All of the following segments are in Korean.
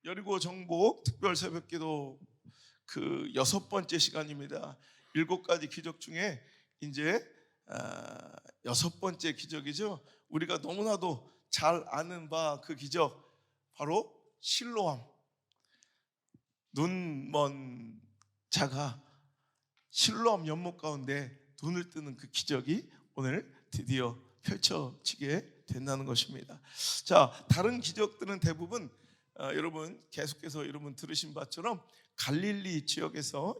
여리고 정복 특별 새벽기도 그 6번째 시간입니다. 7가지 기적 중에 이제 6번째 기적이죠. 우리가 너무나도 잘 아는 바 그 기적, 바로 실로암. 눈먼 자가 실로암 연못 가운데 눈을 뜨는 그 기적이 오늘 드디어 펼쳐지게 된다는 것입니다. 자, 다른 기적들은 대부분 여러분 계속해서 여러분 들으신 바처럼 갈릴리 지역에서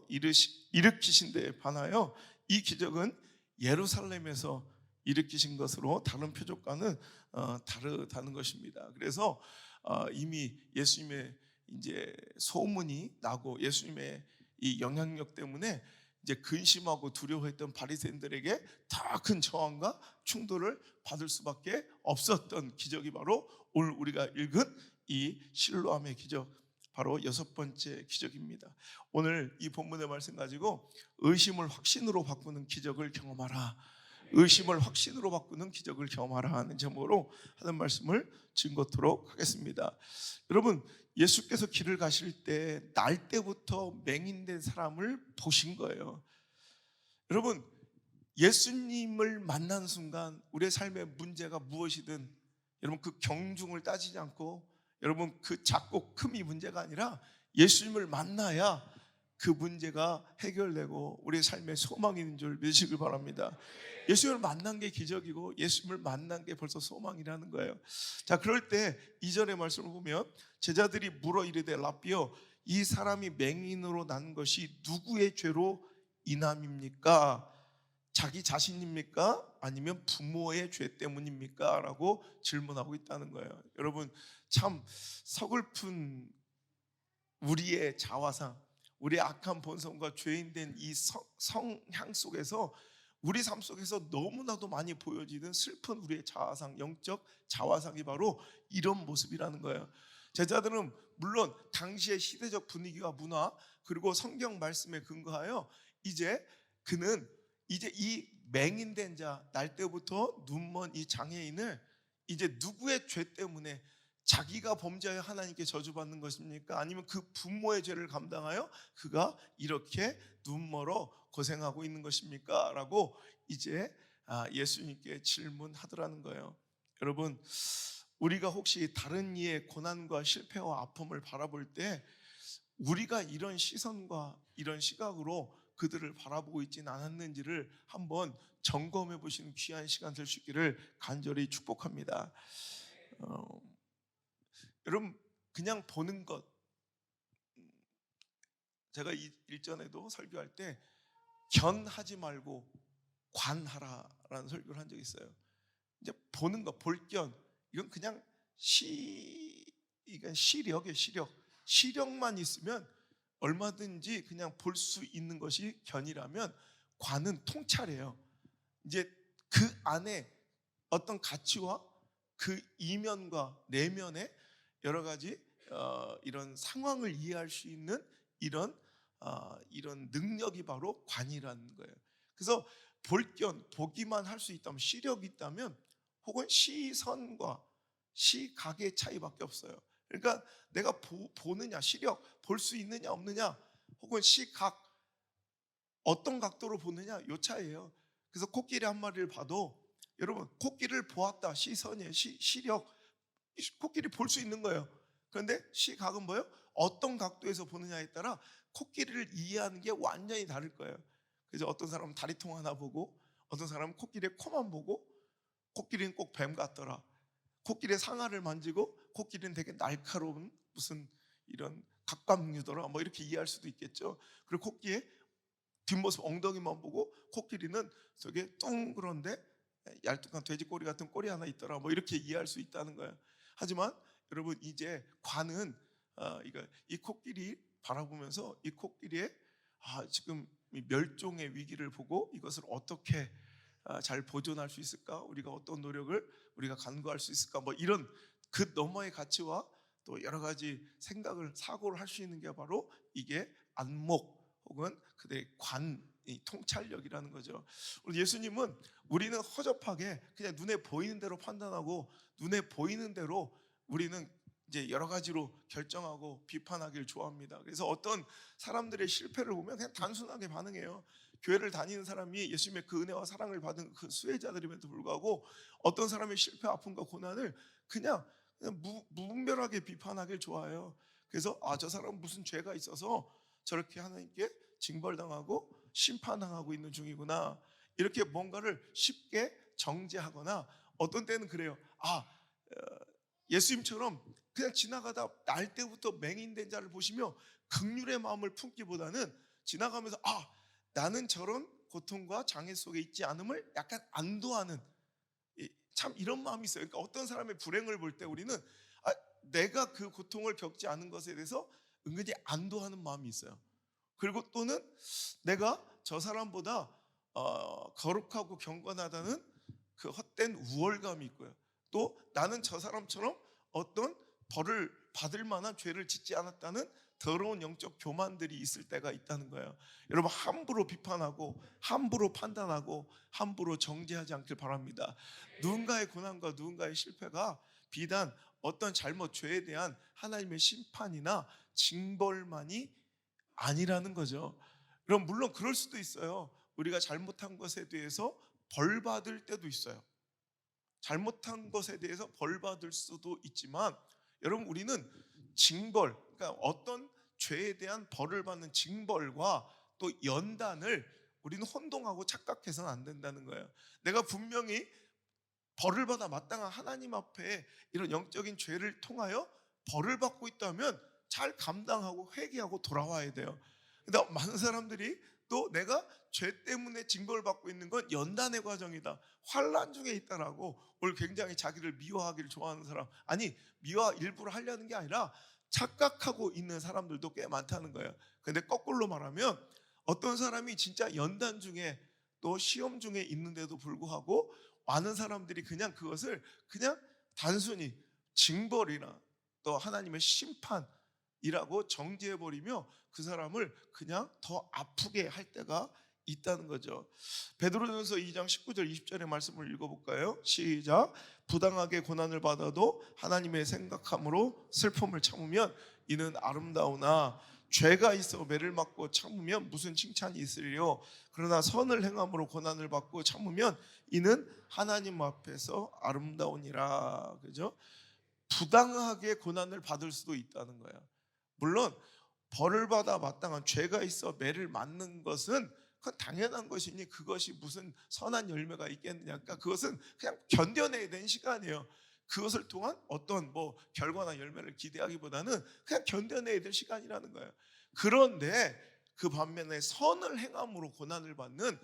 일으키신 데 반하여 이 기적은 예루살렘에서 일으키신 것으로 다른 표적과는 다르다는 것입니다. 그래서 이미 예수님의 이제 소문이 나고 예수님의 이 영향력 때문에 이제 근심하고 두려워했던 바리새인들에게 더 큰 저항과 충돌을 받을 수밖에 없었던 기적이 바로 오늘 우리가 읽은 이 실로암의 기적, 바로 6번째 기적입니다. 오늘 이 본문의 말씀 가지고 의심을 확신으로 바꾸는 기적을 경험하라, 의심을 확신으로 바꾸는 기적을 경험하라 하는 제목으로 하는 말씀을 증거토록 하겠습니다. 여러분, 예수께서 길을 가실 때 날 때부터 맹인된 사람을 보신 거예요. 여러분, 예수님을 만난 순간 우리의 삶의 문제가 무엇이든 여러분 그 경중을 따지지 않고 여러분 그 작고 큼이 문제가 아니라 예수님을 만나야 그 문제가 해결되고 우리의 삶에 소망이 있는 줄 믿으시길 바랍니다. 예수님을 만난 게 기적이고 예수님을 만난 게 벌써 소망이라는 거예요. 자, 그럴 때 이전의 말씀을 보면 제자들이 물어 이르되 라삐여, 이 사람이 맹인으로 난 것이 누구의 죄로 인함입니까? 자기 자신입니까? 아니면 부모의 죄 때문입니까? 라고 질문하고 있다는 거예요. 여러분, 참 서글픈 우리의 자화상, 우리의 악한 본성과 죄인된 이 성향 속에서 우리 삶 속에서 너무나도 많이 보여지는 슬픈 우리의 자화상, 영적 자화상이 바로 이런 모습이라는 거예요. 제자들은 물론 당시의 시대적 분위기와 문화 그리고 성경 말씀에 근거하여 이제 그는 이제 이 맹인된 자, 날 때부터 눈먼 이 장애인을 이제 누구의 죄 때문에, 자기가 범죄하여 하나님께 저주받는 것입니까? 아니면 그 부모의 죄를 감당하여 그가 이렇게 눈멀어 고생하고 있는 것입니까? 라고 이제 예수님께 질문하더라는 거예요. 여러분, 우리가 혹시 다른 이의 고난과 실패와 아픔을 바라볼 때 우리가 이런 시선과 이런 시각으로 그들을 바라보고 있지는 않았는지를 한번 점검해 보시는 귀한 시간 될 수 있기를 간절히 축복합니다. 여러분, 그냥 보는 것, 제가 일전에도 설교할 때 견하지 말고 관하라라는 설교를 한 적이 있어요. 이제 보는 것, 볼견, 이건 그냥 이건 시력이에요. 시력만 있으면 얼마든지 그냥 볼 수 있는 것이 견이라면, 관은 통찰이에요. 이제 그 안에 어떤 가치와 그 이면과 내면의 여러 가지 이런 상황을 이해할 수 있는 이런 능력이 바로 관이라는 거예요. 그래서 볼견, 보기만 할 수 있다면, 시력이 있다면, 혹은 시선과 시각의 차이밖에 없어요. 그러니까 내가 보느냐, 시력, 볼 수 있느냐 없느냐, 혹은 시각, 어떤 각도로 보느냐, 요 차이예요. 그래서 코끼리 한 마리를 봐도 여러분, 코끼리를 보았다, 시선이에요. 시력, 코끼리 볼 수 있는 거예요. 그런데 시각은 뭐예요? 어떤 각도에서 보느냐에 따라 코끼리를 이해하는 게 완전히 다를 거예요. 그래서 어떤 사람은 다리통 하나 보고, 어떤 사람은 코끼리의 코만 보고, 코끼리는 꼭 뱀 같더라, 코끼리의 상아를 만지고 코끼리는 되게 날카로운 무슨 이런 갑각류더라, 뭐 이렇게 이해할 수도 있겠죠. 그리고 코끼리의 뒷모습, 엉덩이만 보고 코끼리는 저게 둥그런데 얄뚱한 돼지 꼬리 같은 꼬리 하나 있더라, 뭐 이렇게 이해할 수 있다는 거예요. 하지만 여러분, 이제 관은 이 코끼리 바라보면서 이 코끼리의 지금 멸종의 위기를 보고 이것을 어떻게 잘 보존할 수 있을까, 우리가 어떤 노력을 우리가 간구할 수 있을까, 뭐 이런 그 너머의 가치와 또 여러 가지 사고를 할 수 있는 게 바로 이게 안목 혹은 그들의 이 통찰력이라는 거죠. 우리 예수님은 우리는 허접하게 그냥 눈에 보이는 대로 판단하고 눈에 보이는 대로 우리는 이제 여러 가지로 결정하고 비판하기를 좋아합니다. 그래서 어떤 사람들의 실패를 보면 그냥 단순하게 반응해요. 교회를 다니는 사람이 예수님의 그 은혜와 사랑을 받은 그 수혜자들임에도 불구하고 어떤 사람의 실패, 아픔과 고난을 그냥 무분별하게 비판하길 좋아해요. 그래서 저 사람은 무슨 죄가 있어서 저렇게 하나님께 징벌당하고 심판당하고 있는 중이구나, 이렇게 뭔가를 쉽게 정죄하거나, 어떤 때는 그래요. 예수님처럼 그냥 지나가다 날 때부터 맹인된 자를 보시며 긍휼의 마음을 품기보다는 지나가면서 나는 저런 고통과 장애 속에 있지 않음을 약간 안도하는, 참 이런 마음이 있어요. 그러니까 어떤 사람의 불행을 볼 때 우리는 내가 그 고통을 겪지 않은 것에 대해서 은근히 안도하는 마음이 있어요. 그리고 또는 내가 저 사람보다 거룩하고 경건하다는 그 헛된 우월감이 있고요. 또 나는 저 사람처럼 어떤 벌을 받을 만한 죄를 짓지 않았다는 더러운 영적 교만들이 있을 때가 있다는 거예요. 여러분, 함부로 비판하고 함부로 판단하고 함부로 정죄하지 않길 바랍니다. 누군가의 고난과 누군가의 실패가 비단 어떤 잘못, 죄에 대한 하나님의 심판이나 징벌만이 아니라는 거죠. 그럼 물론 그럴 수도 있어요. 우리가 잘못한 것에 대해서 벌 받을 때도 있어요. 잘못한 것에 대해서 벌 받을 수도 있지만, 여러분, 우리는 징벌, 그러니까 어떤 죄에 대한 벌을 받는 징벌과 또 연단을 우리는 혼동하고 착각해서는 안 된다는 거예요. 내가 분명히 벌을 받아 마땅한 하나님 앞에 이런 영적인 죄를 통하여 벌을 받고 있다면 잘 감당하고 회개하고 돌아와야 돼요. 근데 많은 사람들이 또 내가 죄 때문에 징벌을 받고 있는 건 연단의 과정이다, 환난 중에 있다라고 오늘 굉장히 자기를 미워하기를 좋아하는 사람, 아니 미워 일부러 하려는 게 아니라 착각하고 있는 사람들도 꽤 많다는 거예요. 근데 거꾸로 말하면 어떤 사람이 진짜 연단 중에 또 시험 중에 있는데도 불구하고 많은 사람들이 그냥 그것을 그냥 단순히 징벌이나 또 하나님의 심판이라고 정죄해버리며 그 사람을 그냥 더 아프게 할 때가 있다는 거죠. 베드로전서 2장 19절 20절의 말씀을 읽어볼까요? 시작. 부당하게 고난을 받아도 하나님의 생각함으로 슬픔을 참으면 이는 아름다우나 죄가 있어 매를 맞고 참으면 무슨 칭찬이 있으리요. 그러나 선을 행함으로 고난을 받고 참으면 이는 하나님 앞에서 아름다우니라. 그죠? 부당하게 고난을 받을 수도 있다는 거예요. 물론 벌을 받아 마땅한 죄가 있어 매를 맞는 것은 그건 당연한 것이니 그것이 무슨 선한 열매가 있겠느냐. 그러니까 그것은 그냥 견뎌내야 되는 시간이에요. 그것을 통한 어떤 결과나 열매를 기대하기보다는 그냥 견뎌내야 될 시간이라는 거예요. 그런데 그 반면에 선을 행함으로 고난을 받는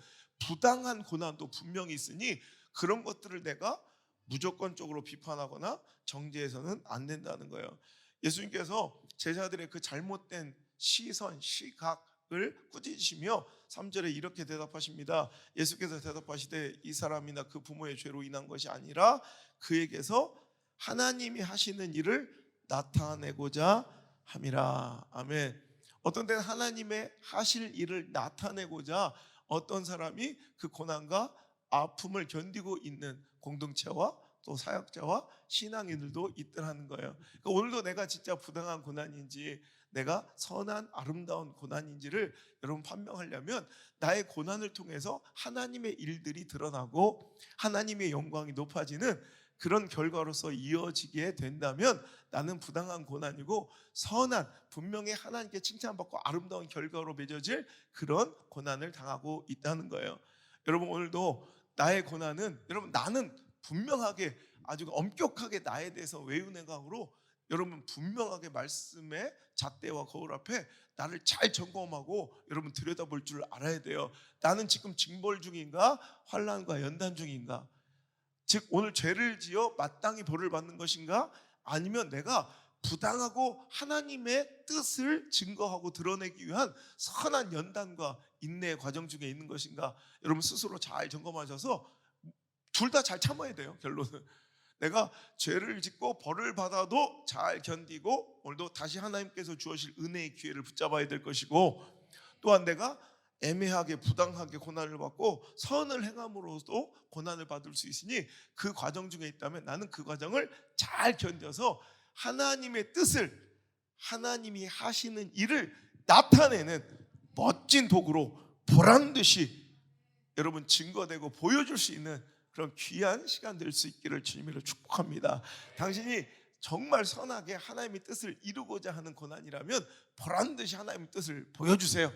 부당한 고난도 분명히 있으니 그런 것들을 내가 무조건적으로 비판하거나 정죄해서는 안 된다는 거예요. 예수님께서 제자들의 그 잘못된 시선, 시각을 꾸짖으시며 3절에 이렇게 대답하십니다. 예수께서 대답하시되 이 사람이나 그 부모의 죄로 인한 것이 아니라 그에게서 하나님이 하시는 일을 나타내고자 함이라. 아멘. 어떤 때는 하나님의 하실 일을 나타내고자 어떤 사람이 그 고난과 아픔을 견디고 있는 공동체와 또 사역자와 신앙인들도 있더라는 거예요. 그러니까 오늘도 내가 진짜 부당한 고난인지 내가 선한 아름다운 고난인지를 여러분 판명하려면 나의 고난을 통해서 하나님의 일들이 드러나고 하나님의 영광이 높아지는 그런 결과로서 이어지게 된다면 나는 부당한 고난이고 선한, 분명히 하나님께 칭찬받고 아름다운 결과로 맺어질 그런 고난을 당하고 있다는 거예요. 여러분, 오늘도 나의 고난은, 여러분, 나는 분명하게 아주 엄격하게 나에 대해서 외유내강으로 여러분 분명하게 말씀의 잣대와 거울 앞에 나를 잘 점검하고 여러분 들여다볼 줄 알아야 돼요. 나는 지금 징벌 중인가 환난과 연단 중인가? 즉 오늘 죄를 지어 마땅히 벌을 받는 것인가? 아니면 내가 부당하고 하나님의 뜻을 증거하고 드러내기 위한 선한 연단과 인내의 과정 중에 있는 것인가? 여러분 스스로 잘 점검하셔서 둘 다 잘 참아야 돼요. 결론은 내가 죄를 짓고 벌을 받아도 잘 견디고 오늘도 다시 하나님께서 주어질 은혜의 기회를 붙잡아야 될 것이고, 또한 내가 애매하게 부당하게 고난을 받고 선을 행함으로도 고난을 받을 수 있으니 그 과정 중에 있다면 나는 그 과정을 잘 견뎌서 하나님의 뜻을, 하나님이 하시는 일을 나타내는 멋진 도구로 보란듯이 여러분 증거되고 보여줄 수 있는 그런 귀한 시간 될 수 있기를 주님으로 축복합니다. 당신이 정말 선하게 하나님의 뜻을 이루고자 하는 고난이라면 보란듯이 하나님의 뜻을 보여주세요.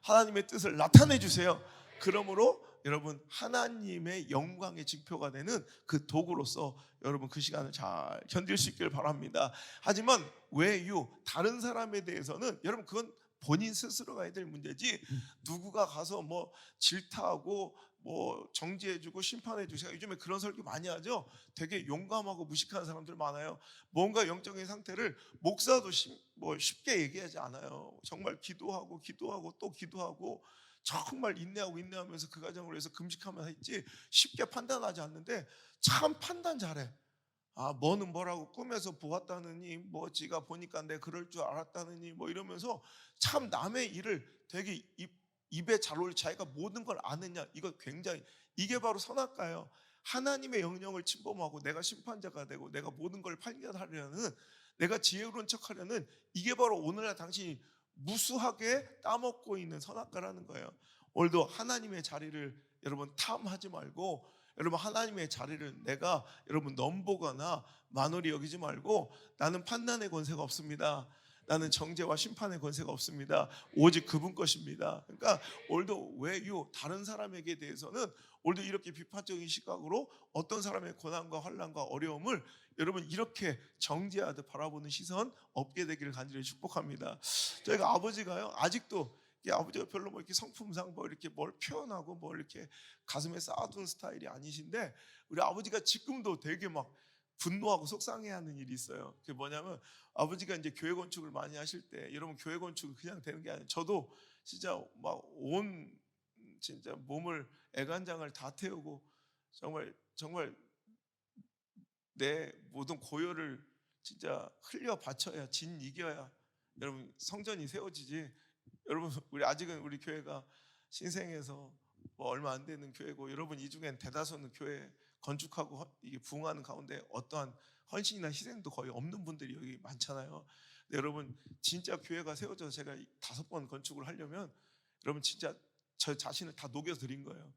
하나님의 뜻을 나타내 주세요. 그러므로 여러분 하나님의 영광의 징표가 되는 그 도구로서 여러분 그 시간을 잘 견딜 수 있기를 바랍니다. 하지만 외유 다른 사람에 대해서는 여러분 그건 본인 스스로가 해야 될 문제지 누구가 가서 뭐 질타하고 뭐 정지해주고 심판해주고, 제가 요즘에 그런 설교 많이 하죠. 되게 용감하고 무식한 사람들 많아요. 뭔가 영적인 상태를 목사도 쉽게 얘기하지 않아요. 정말 기도하고 또 기도하고 정말 인내하면서 그 과정을 위해서 금식하면서 했지 쉽게 판단하지 않는데 참 판단 잘해. 뭐는 뭐라고 꿈에서 보았다느니 뭐 지가 보니까 내 그럴 줄 알았다느니 뭐 이러면서 참 남의 일을 되게 입에 잘 올려 자기가 모든 걸 아느냐, 이거 굉장히, 이게 바로 선악과예요. 하나님의 영역을 침범하고 내가 심판자가 되고 내가 모든 걸 판결하려는, 내가 지혜로운 척하려는, 이게 바로 오늘날 당신이 무수하게 따먹고 있는 선악과라는 거예요. 오늘도 하나님의 자리를 여러분 탐하지 말고, 여러분 하나님의 자리를 내가 여러분 넘보거나 만홀히 여기지 말고, 나는 판단의 권세가 없습니다. 나는 정죄와 심판의 권세가 없습니다. 오직 그분 것입니다. 그러니까 오늘도 외유 다른 사람에게 대해서는 오늘도 이렇게 비판적인 시각으로 어떤 사람의 고난과 환난과 어려움을 여러분 이렇게 정죄하듯 바라보는 시선 없게 되기를 간절히 축복합니다. 저희가 아버지가요, 아직도 아버지가 별로 뭐 이렇게 성품상 뭐 이렇게 뭘 표현하고 뭐 이렇게 가슴에 쌓아둔 스타일이 아니신데, 우리 아버지가 지금도 되게 막 분노하고 속상해하는 일이 있어요. 그게 뭐냐면 아버지가 이제 교회 건축을 많이 하실 때, 여러분 교회 건축은 그냥 되는 게 아니에요. 저도 진짜 막 온 진짜 몸을 애간장을 다 태우고 정말 내 모든 고열을 진짜 흘려 바쳐야 진 이겨야 여러분 성전이 세워지지. 여러분 우리 아직은 우리 교회가 신생에서 뭐 얼마 안 되는 교회고, 여러분 이 중엔 대다수는 교회 건축하고 이게 부흥하는 가운데 어떠한 헌신이나 희생도 거의 없는 분들이 여기 많잖아요. 근데 여러분 진짜 교회가 세워져서 제가 5번 건축을 하려면 여러분 진짜 저 자신을 다 녹여드린 거예요.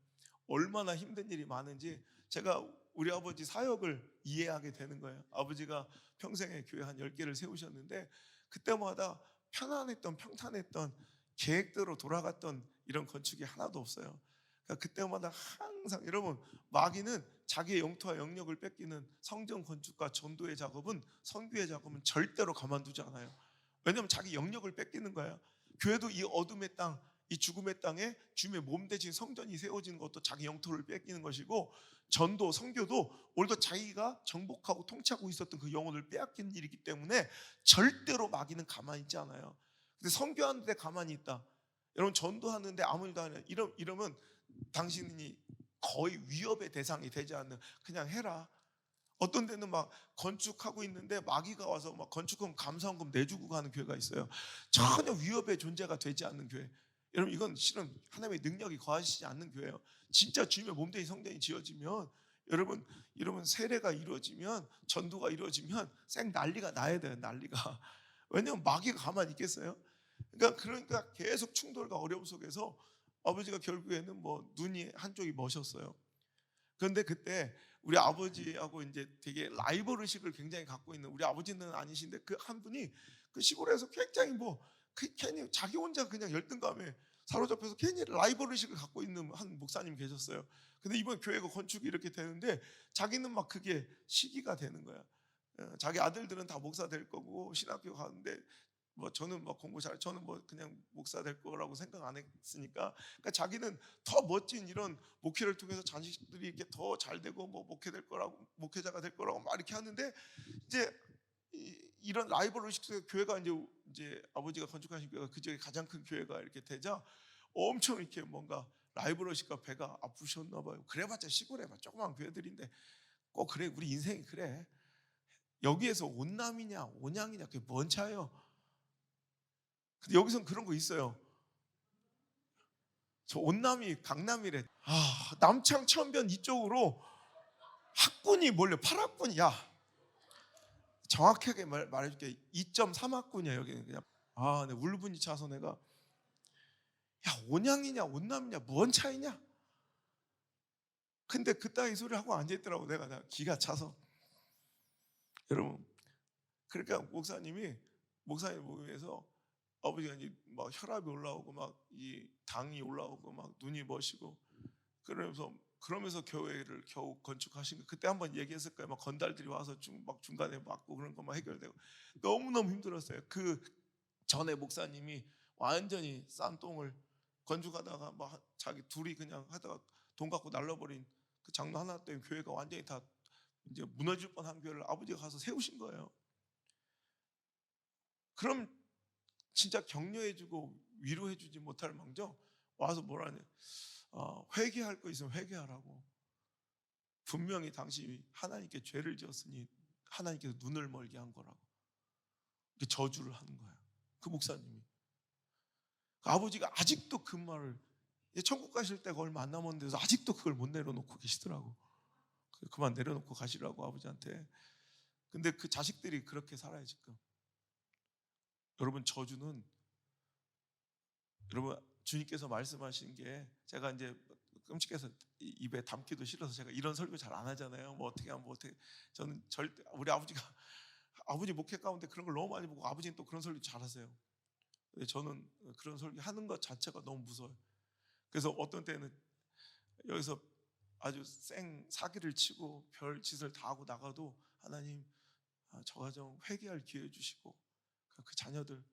얼마나 힘든 일이 많은지 제가 우리 아버지 사역을 이해하게 되는 거예요. 아버지가 평생에 교회 한 10개를 세우셨는데 그때마다 편안했던 평탄했던 계획대로 돌아갔던 이런 건축이 하나도 없어요. 그러니까 그때마다 항상 여러분 마귀는 자기의 영토와 영역을 뺏기는 성전 건축과 전도의 작업은, 선교의 작업은 절대로 가만두지 않아요. 왜냐하면 자기 영역을 뺏기는 거예요. 교회도 이 어둠의 땅, 이 죽음의 땅에 주님의 몸 대신 성전이 세워지는 것도 자기 영토를 뺏기는 것이고, 전도, 선교도 오늘도 자기가 정복하고 통치하고 있었던 그 영혼을 빼앗기는 일이기 때문에 절대로 마귀는 가만히 있지 않아요. 근데 선교하는데 가만히 있다, 여러분 전도하는데 아무 일도 안 해, 이러면 당신이 거의 위협의 대상이 되지 않는, 그냥 해라. 어떤 데는 막 건축하고 있는데 마귀가 와서 막 건축금 감사원금 내주고 가는 교회가 있어요. 전혀 위협의 존재가 되지 않는 교회. 여러분 이건 실은 하나님의 능력이 거하시지 않는 교회예요. 진짜 주님의 몸되인 성전이 지어지면 여러분 세례가 이루어지면 전도가 이루어지면 쌩 난리가 나야 돼요. 난리가. 왜냐하면 마귀가 가만히 있겠어요? 그러니까 계속 충돌과 어려움 속에서 아버지가 결국에는 뭐 눈이 한쪽이 머셨어요. 그런데 그때 우리 아버지하고 이제 되게 라이벌 의식을 굉장히 갖고 있는, 우리 아버지는 아니신데 그 한 분이 그 시골에서 굉장히 괜히 자기 혼자 그냥 열등감에 사로잡혀서 괜히 라이벌 의식을 갖고 있는 한 목사님 계셨어요. 근데 이번 교회가 건축이 이렇게 되는데 자기는 막 그게 시기가 되는 거야. 자기 아들들은 다 목사 될 거고 신학교 가는데 뭐 저는 뭐 공부 잘, 저는 뭐 그냥 목사 될 거라고 생각 안 했으니까, 그러니까 자기는 더 멋진 이런 목회를 통해서 자식들이 이렇게 더 잘 되고 뭐 목회자가 될 거라고 막 이렇게 하는데, 이제 이런 라이벌 의식 속에 교회가 이제 아버지가 건축하신 교회가 그중에 가장 큰 교회가 이렇게 되자 엄청 이렇게 뭔가 라이벌 의식과 배가 아프셨나 봐요. 그래봤자 시골에 조그만 교회들인데 꼭 그래, 우리 인생이 그래. 여기에서 온남이냐 온양이냐 그게 뭔 차예요? 근데 여기선 그런 거 있어요. 저 온남이 강남이래. 남창 천변 이쪽으로 학군이 몰려, 8학군. 야, 정확하게 말해줄게. 2.3학군이야 여기는. 그냥 네, 울분이 차서 내가, 야, 온양이냐 온남이냐 뭔 차이냐. 근데 그따위 소리 하고 앉아있더라고. 내가 기가 차서. 여러분, 그러니까 목사님 모임에서 아버지가 이제 막 혈압이 올라오고 막 이 당이 올라오고 막 눈이 머시고 그러면서 교회를 겨우 건축하신 거. 그때 한번 얘기했을 거예요. 막 건달들이 와서 막 중간에 막고 그런 것만 해결되고 너무너무 힘들었어요. 그 전에 목사님이 완전히 싼 똥을 건축하다가 막 자기 둘이 그냥 하다가 돈 갖고 날려버린 그 장로 하나 때문에 교회가 완전히 다 이제 무너질 뻔한 교회를 아버지가 가서 세우신 거예요. 그럼 진짜 격려해주고 위로해주지 못할 망정 와서 뭐라냐, 회개할 거 있으면 회개하라고. 분명히 당신이 하나님께 죄를 지었으니 하나님께서 눈을 멀게 한 거라고 저주를 하는 거야. 그 목사님이. 그 아버지가 아직도 그 말을, 천국 가실 때가 얼마 안 남았는데도 아직도 그걸 못 내려놓고 계시더라고. 그만 내려놓고 가시라고 아버지한테. 근데 그 자식들이 그렇게 살아요 지금. 여러분, 저주는, 여러분 주님께서 말씀하신 게, 제가 이제 끔찍해서 입에 담기도 싫어서 제가 이런 설교 잘 안 하잖아요. 뭐 어떻게 하면 뭐 어떻게. 저는 절대, 우리 아버지 목회 가운데 그런 걸 너무 많이 보고 아버지는 또 그런 설교 잘 하세요. 근데 저는 그런 설교 하는 것 자체가 너무 무서워요. 그래서 어떤 때는 여기서 아주 사기를 치고 별 짓을 다 하고 나가도 하나님, 저 가정 회개할 기회 주시고 그 자녀들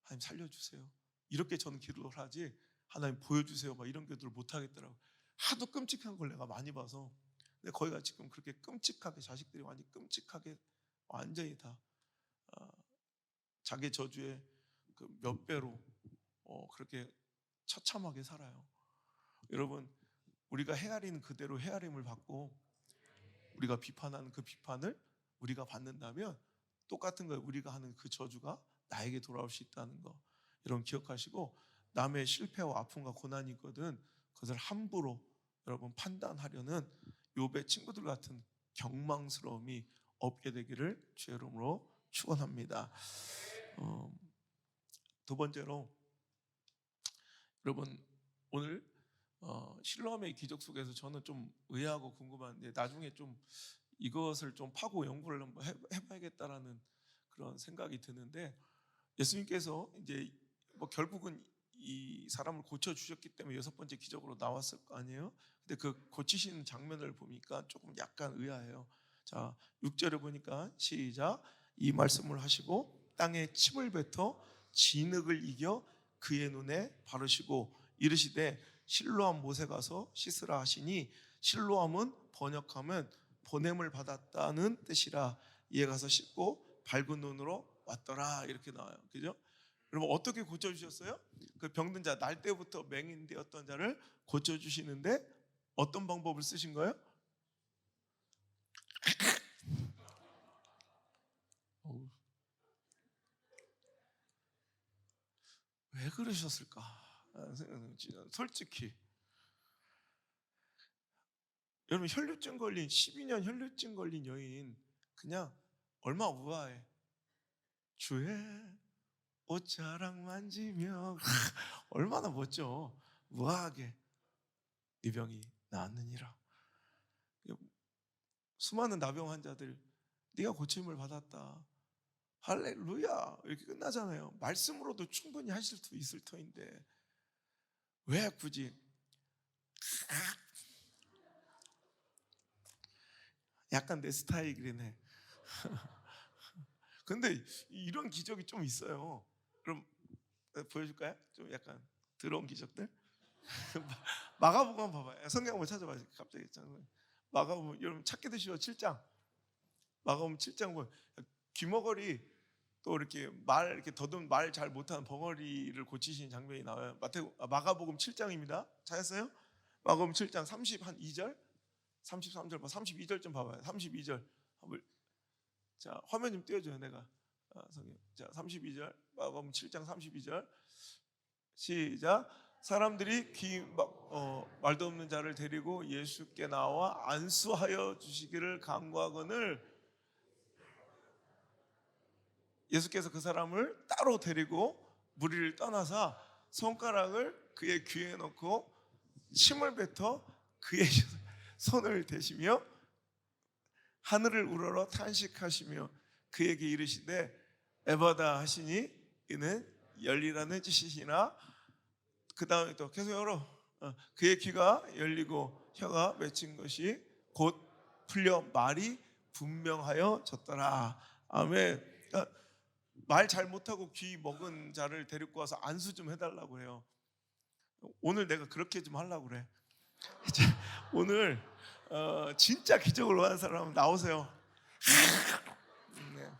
하나님 살려주세요, 이렇게 저는 기도를 하지, 하나님 보여주세요 막 이런 기도를 못 하겠더라고. 하도 끔찍한 걸 내가 많이 봐서. 근데 거기가 지금 그렇게 끔찍하게, 자식들이 완전히 끔찍하게 완전히 다 자기 저주의 그 몇 배로 그렇게 처참하게 살아요. 여러분, 우리가 헤아리는 그대로 헤아림을 받고 우리가 비판하는 그 비판을 우리가 받는다면 똑같은 거, 우리가 하는 그 저주가 나에게 돌아올 수 있다는 거 여러분 기억하시고, 남의 실패와 아픔과 고난이 있거든 그것을 함부로 여러분 판단하려는 욥의 친구들 같은 경망스러움이 없게 되기를 주의 이름으로 축원합니다. 두 번째로, 여러분 오늘 실로암의 기적 속에서 저는 좀 의아하고 궁금한데, 나중에 좀 이것을 좀 파고 연구를 한번 해봐야겠다라는 그런 생각이 드는데, 예수님께서 이제 뭐 결국은 이 사람을 고쳐 주셨기 때문에 여섯 번째 기적으로 나왔을 거 아니에요. 근데 그 고치시는 장면을 보니까 조금 약간 의아해요. 자, 6절을 보니까 시작. 이 말씀을 하시고 땅에 침을 뱉어 진흙을 이겨 그의 눈에 바르시고 이르시되 실로암 못에 가서 씻으라 하시니, 실로암은 번역하면 보냄을 받았다는 뜻이라. 이에 가서 씻고 밝은 눈으로 왔더라, 이렇게 나와요. 그죠? 여러분, 어떻게 고쳐주셨어요? 그 병든 자, 날 때부터 맹인되었던 자를 고쳐주시는데 어떤 방법을 쓰신 거예요? 왜 그러셨을까? 솔직히 여러분, 혈류증 걸린 12년 혈류증 걸린 여인 그냥 얼마 우아해. 주의 옷자락 만지며 얼마나 멋져. 우아하게 네 병이 나았느니라. 수많은 나병 환자들, 네가 고침을 받았다, 할렐루야, 이렇게 끝나잖아요. 말씀으로도 충분히 하실 수 있을 터인데 왜 굳이 약간 내 스타일이긴 해. 근데 이런 기적이 좀 있어요. 그럼 보여줄까요? 좀 약간 더러운 기적들. 마가복음 한번 봐봐요. 성경 한번 찾아봐요. 갑자기 마가복음, 여러분 찾게 되시죠? 7장. 마가복음 7장 보면 귀머거리, 또 이렇게 이렇게 더듬 말 잘 못하는 벙어리를 고치시는 장면이 나와요. 마가복음 7장입니다. 찾았어요? 마가복음 7장 32절, 33절, 32절 좀 봐봐요. 32절. 자, 화면 좀 띄워줘요. 내가 성경. 자, 32절, 마가복음 7장 32절 시작. 사람들이 말도 없는 자를 데리고 예수께 나와 안수하여 주시기를 간구하거늘 예수께서 그 사람을 따로 데리고 무리를 떠나서 손가락을 그의 귀에 넣고 침을 뱉어 그의 손을 대시며 하늘을 우러러 탄식하시며 그에게 이르시되 에바다 하시니 이는 열리라는 뜻이시나 그 다음에 또 계속 열어 그의 귀가 열리고 혀가 맺힌 것이 곧 풀려 말이 분명하여 졌더라. 아멘. 말 잘 못하고 귀 먹은 자를 데리고 와서 안수 좀 해달라고 해요. 오늘 내가 그렇게 좀 하려고 그래. 오늘 진짜 기적을 원하는 사람 나오세요. 네.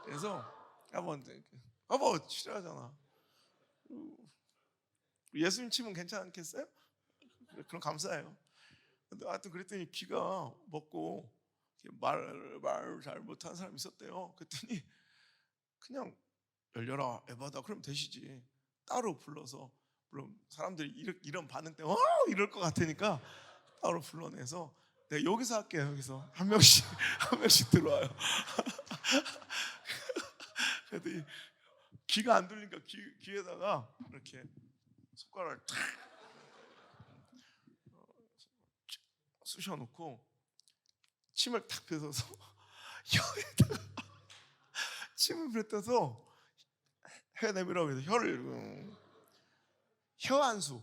그래서 한번 싫어하잖아. 예수님 치면 괜찮겠어요? 그럼 감사해요. 근데 하여튼 그랬더니 귀가 먹고 말 잘 못하는 사람이 있었대요. 그랬더니 그냥 열려라 에바다 그럼 되시지. 따로 불러서 물론 사람들이 이런 반응 때문에 이럴 것 같으니까 따로 불러내서 내가 여기서 할게요. 여기서 한 명씩 한 명씩 들어와요. 그랬더니 귀가 안 들리니까 귀에다가 이렇게 손가락을 탁 쑤셔놓고 침을 탁 뱉어서 혀에다가 침을 뱉어서 혀 내밀라고 해서 혀를 혀 안수.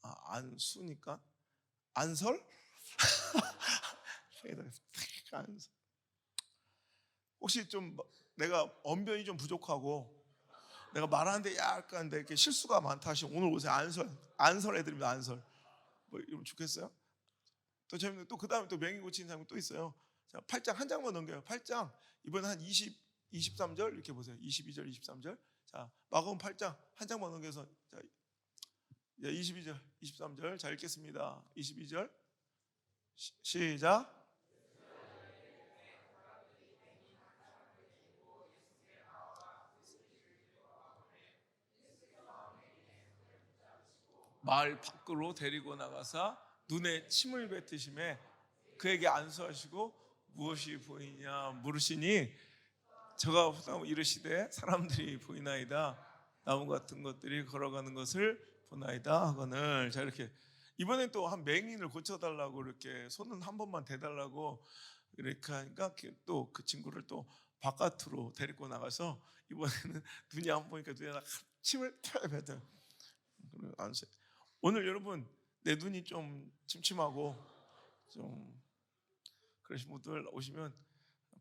안수니까 안설? 안설. 혹시 좀 내가 언변이 좀 부족하고 내가 말하는데 약간 이렇게 실수가 많다 하시면 오늘 오세요. 안설 해드립니다. 안설. 뭐 이러면 좋겠어요? 또 재밌는 또 그 다음에 또 맹이 고치는 사람이 또 있어요. 자, 8장 한 장만 넘겨요. 8장 이번에 한 23절 이렇게 보세요. 22절 23절. 자, 마가복음 8장 한 장만 넘겨서 자, 22절 23절 자 읽겠습니다. 22절 시작. 마을 밖으로 데리고 나가사 눈에 침을 뱉으심에 그에게 안수하시고 무엇이 보이냐 물으시니 저가 이르시되 사람들이 보이나이다. 나무 같은 것들이 걸어가는 것을 보나이다 하거늘. 자 이렇게 이번엔 또 한 맹인을 고쳐달라고 이렇게 손은 한 번만 대달라고 이렇게 하니까 또 그 친구를 또 바깥으로 데리고 나가서 이번에는 눈이 안 보니까 눈에다 침을 펴 뱉어. 안수. 오늘 여러분 내 눈이 좀 침침하고 좀 그러신 분들 오시면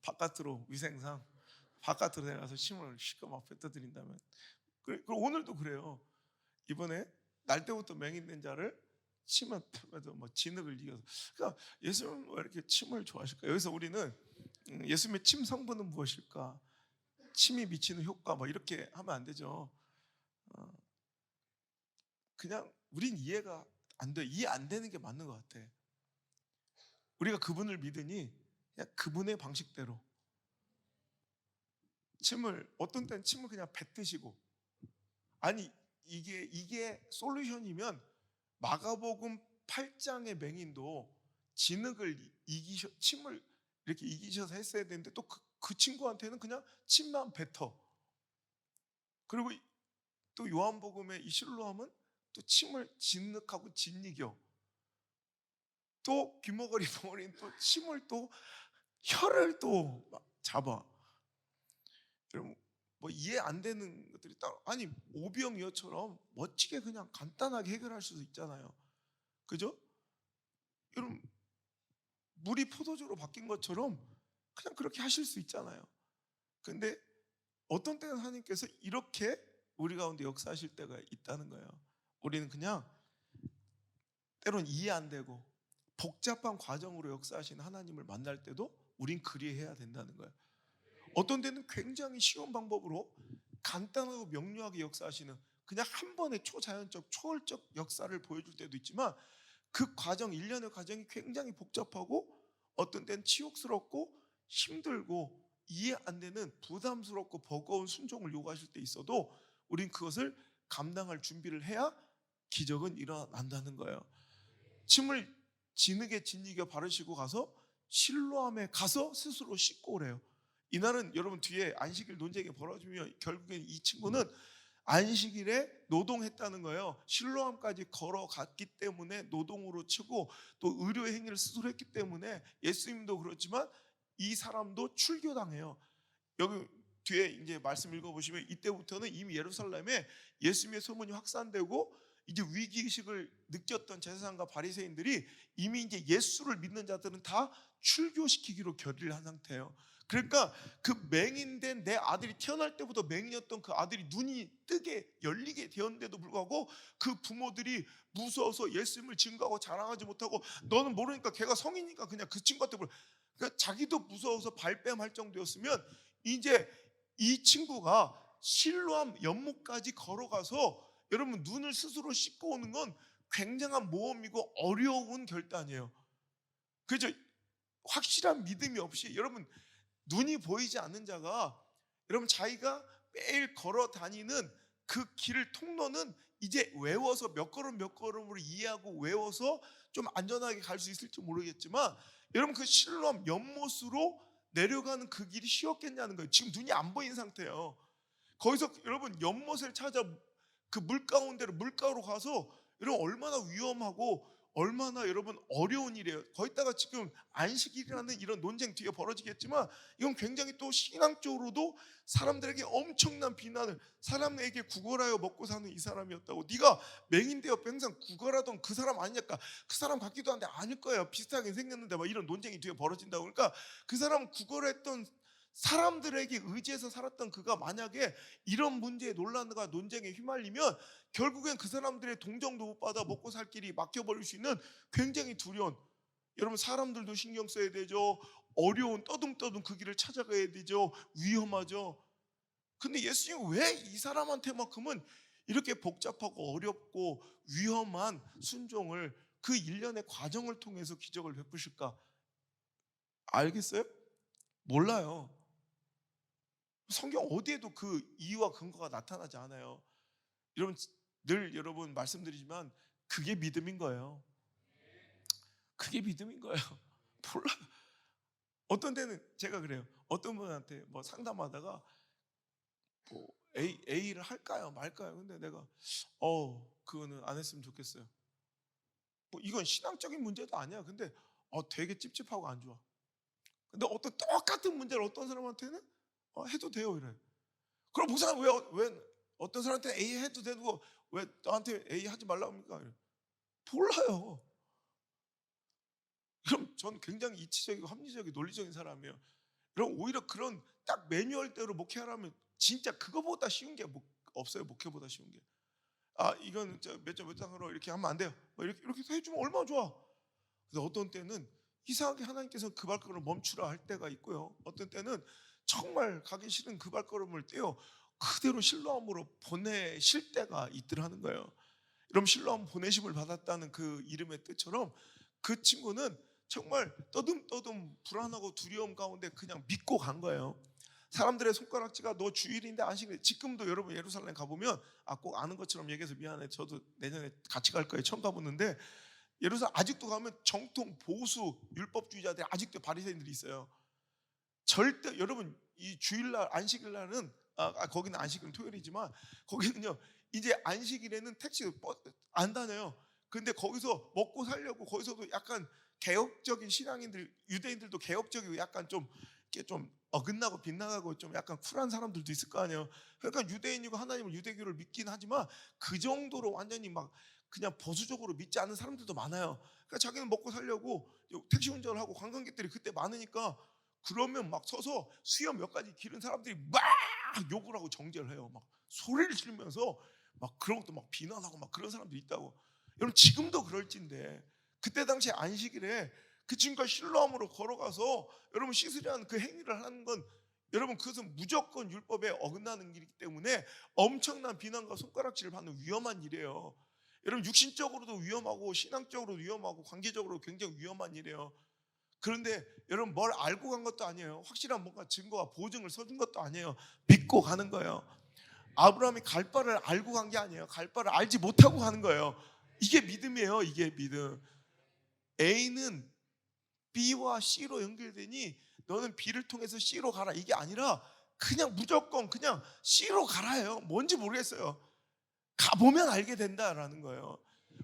바깥으로 위생상 바깥으로 내가서 침을 실컷 막 뱉어드린다면 그리고 오늘도 그래요. 이번에 날 때부터 맹인된 자를 침을 펴면서 뭐 진흙을 이겨서 그러니까 예수님은 왜 이렇게 침을 좋아하실까? 여기서 우리는 예수님의 침 성분은 무엇일까? 침이 미치는 효과 뭐 이렇게 하면 안 되죠. 그냥 우린 이해가 안 돼. 이해 안 되는 게 맞는 것 같아. 우리가 그분을 믿으니 그냥 그분의 방식대로 침을 어떤 때는 침을 그냥 뱉으시고 아니 이게 솔루션이면 마가복음 8장의 맹인도 진흙을 침을 이렇게 이기셔서 했어야 되는데 또 그 친구한테는 그냥 침만 뱉어. 그리고 또 요한복음의 이 실로암은 또 침을 진흙하고 진이겨. 또 귀머거리 벙어리는 또 침을 또 혀를 또 잡아. 여러분 뭐 이해 안 되는 것들이 딱 아니 오병이어처럼 멋지게 그냥 간단하게 해결할 수도 있잖아요. 그죠? 여러분 물이 포도주로 바뀐 것처럼 그냥 그렇게 하실 수 있잖아요. 근데 어떤 때는 하나님께서 이렇게 우리 가운데 역사하실 때가 있다는 거예요. 우리는 그냥 때론 이해 안 되고 복잡한 과정으로 역사하시는 하나님을 만날 때도 우린 그리해야 된다는 거예요. 어떤 데는 굉장히 쉬운 방법으로 간단하고 명료하게 역사하시는 그냥 한 번의 초자연적 초월적 역사를 보여줄 때도 있지만 그 과정 일련의 과정이 굉장히 복잡하고 어떤 때는 치욕스럽고 힘들고 이해 안 되는 부담스럽고 버거운 순종을 요구하실 때 있어도 우린 그것을 감당할 준비를 해야 기적은 일어난다는 거예요. 침을 진흙에 짓이겨 바르시고 가서 실로암에 가서 스스로 씻고 오래요. 이날은 여러분 뒤에 안식일 논쟁이 벌어지면 결국엔 이 친구는 안식일에 노동했다는 거예요. 실로암까지 걸어갔기 때문에 노동으로 치고 또 의료의 행위를 스스로 했기 때문에 예수님도 그렇지만 이 사람도 출교당해요. 여기 뒤에 이제 말씀 읽어보시면 이때부터는 이미 예루살렘에 예수님의 소문이 확산되고 이제 위기의식을 느꼈던 제사장과 바리새인들이 이미 이제 예수를 믿는 자들은 다 출교시키기로 결의를 한 상태예요. 그러니까 그 맹인된 내 아들이 태어날 때부터 맹인이었던 그 아들이 눈이 뜨게 열리게 되었는데도 불구하고 그 부모들이 무서워서 예수님을 증거하고 자랑하지 못하고 너는 모르니까 걔가 성인이니까 그냥 그 친구한테 그러니까 자기도 무서워서 발뺌할 정도였으면 이제 이 친구가 실로암 연못까지 걸어가서 여러분 눈을 스스로 씻고 오는 건 굉장한 모험이고 어려운 결단이에요. 그죠? 확실한 믿음이 없이 여러분 눈이 보이지 않는 자가 여러분 자기가 매일 걸어 다니는 그 길을 통로는 이제 외워서 몇 걸음 몇 걸음으로 이해하고 외워서 좀 안전하게 갈 수 있을지 모르겠지만 여러분 그 실로암 연못으로 내려가는 그 길이 쉬웠겠냐는 거예요. 지금 눈이 안 보이는 상태예요. 거기서 여러분 연못을 찾아 그 물가운데로 물가로 가서 여러분 얼마나 위험하고 얼마나 여러분 어려운 일이에요. 거기다가 지금 안식일이라는 이런 논쟁 뒤에 벌어지겠지만 이건 굉장히 또 신앙적으로도 사람들에게 엄청난 비난을 사람에게 구걸하여 먹고 사는 이 사람이었다고 네가 맹인데 옆에 항상 구걸하던 그 사람 아니냐까 그 사람 같기도 한데 아닐 거예요. 비슷하게 생겼는데 막 이런 논쟁이 뒤에 벌어진다고 그러니까 그 사람 구걸했던 사람들에게 의지해서 살았던 그가 만약에 이런 문제에 논란과 논쟁에 휘말리면 결국엔 그 사람들의 동정도 못 받아 먹고 살 길이 막혀버릴 수 있는 굉장히 두려운 여러분 사람들도 신경 써야 되죠. 어려운 떠듬떠듬 그 길을 찾아가야 되죠. 위험하죠. 근데 예수님은 왜 이 사람한테만큼은 이렇게 복잡하고 어렵고 위험한 순종을 그 일련의 과정을 통해서 기적을 베푸실까? 알겠어요? 몰라요. 성경 어디에도 그 이유와 근거가 나타나지 않아요. 여러분 늘 여러분 말씀드리지만 그게 믿음인 거예요. 그게 믿음인 거예요. 몰라. 어떤 때는 제가 그래요. 어떤 분한테 뭐 상담하다가 뭐 A를 할까요 말까요? 근데 내가 그거는 안 했으면 좋겠어요. 뭐 이건 신앙적인 문제도 아니야. 근데 되게 찝찝하고 안 좋아. 근데 어떤 똑같은 문제를 어떤 사람한테는 해도 돼요 이래. 그럼 목사님 왜 어떤 사람한테 A 해도 되고 왜 나한테 A 하지 말라고 합니까? 몰라요. 그럼 전 굉장히 이치적이고 합리적이고 논리적인 사람이에요. 그럼 오히려 그런 딱 매뉴얼대로 목회하라면 진짜 그거보다 쉬운 게 없어요. 목회보다 쉬운 게. 이건 몇 점 몇 장으로 이렇게 하면 안 돼요. 이렇게 해주면 얼마나 좋아. 그래서 어떤 때는 이상하게 하나님께서 그 발걸음을 멈추라 할 때가 있고요. 어떤 때는 정말 가기 싫은 그 발걸음을 떼어 그대로 실로암으로 보내실 때가 있더라는 거예요. 여러분 실로암 보내심을 받았다는 그 이름의 뜻처럼 그 친구는 정말 떠듬떠듬 불안하고 두려움 가운데 그냥 믿고 간 거예요. 사람들의 손가락질가 너 주일인데 안식일. 지금도 여러분 예루살렘 가보면 꼭 아는 것처럼 얘기해서 미안해. 저도 내년에 같이 갈 거예요. 처음 가보는데 예루살렘 아직도 가면 정통 보수 율법주의자들이 아직도 바리새인들이 있어요. 절대 여러분 이 주일날 안식일날은 거기는 안식일은 토요일이지만 거기는요 이제 안식일에는 택시 안 다녀요. 근데 거기서 먹고 살려고 거기서도 약간 개혁적인 신앙인들 유대인들도 개혁적이고 약간 좀 이렇게 좀 어긋나고 빗나가고 좀 약간 쿨한 사람들도 있을 거 아니에요. 그러니까 유대인이고 하나님을 유대교를 믿긴 하지만 그 정도로 완전히 막 그냥 보수적으로 믿지 않는 사람들도 많아요. 그러니까 자기는 먹고 살려고 택시 운전을 하고 관광객들이 그때 많으니까 그러면 막 서서 수염 몇 가지 기른 사람들이 막 욕을 하고 정죄를 해요. 막 소리를 지르면서 막 그런 것도 막 비난하고 막 그런 사람도 있다고. 여러분 지금도 그럴진데 그때 당시 안식일에 그 친구가 실로암으로 걸어가서 여러분 씻으려는 그 행위를 하는 건 여러분 그것은 무조건 율법에 어긋나는 일이기 때문에 엄청난 비난과 손가락질을 받는 위험한 일이에요. 여러분 육신적으로도 위험하고 신앙적으로도 위험하고 관계적으로 굉장히 위험한 일이에요. 그런데 여러분 뭘 알고 간 것도 아니에요. 확실한 뭔가 증거와 보증을 서준 것도 아니에요. 믿고 가는 거예요. 아브라함이 갈 바를 알고 간 게 아니에요. 갈 바를 알지 못하고 가는 거예요. 이게 믿음이에요. 이게 믿음. A는 B와 C로 연결되니 너는 B를 통해서 C로 가라, 이게 아니라 그냥 무조건 그냥 C로 가라예요. 뭔지 모르겠어요. 가보면 알게 된다라는 거예요.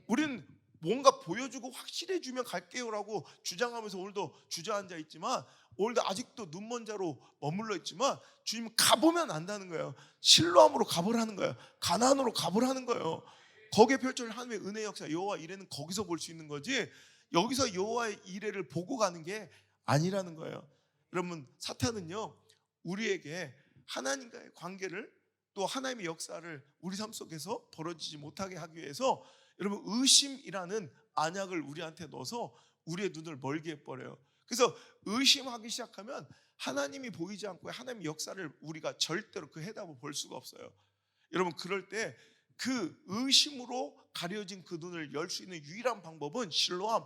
우리는 뭔가 보여주고 확실해주면 갈게요라고 주장하면서 오늘도 주저앉아 있지만, 오늘도 아직도 눈먼 자로 머물러 있지만, 주님 가보면 안다는 거예요. 실로암으로 가보라는 거예요. 가나안으로 가보라는 거예요. 거기에 펼쳐질 하나님의 은혜 역사, 여호와 이레는 거기서 볼 수 있는 거지, 여기서 여호와의 이레를 보고 가는 게 아니라는 거예요. 여러분, 사탄은요, 우리에게 하나님과의 관계를, 또 하나님의 역사를 우리 삶 속에서 벌어지지 못하게 하기 위해서 여러분 의심이라는 안약을 우리한테 넣어서 우리의 눈을 멀게 해버려요. 그래서 의심하기 시작하면 하나님이 보이지 않고 하나님의 역사를 우리가 절대로 그 해답을 볼 수가 없어요. 여러분, 그럴 때 그 의심으로 가려진 그 눈을 열 수 있는 유일한 방법은 실로암,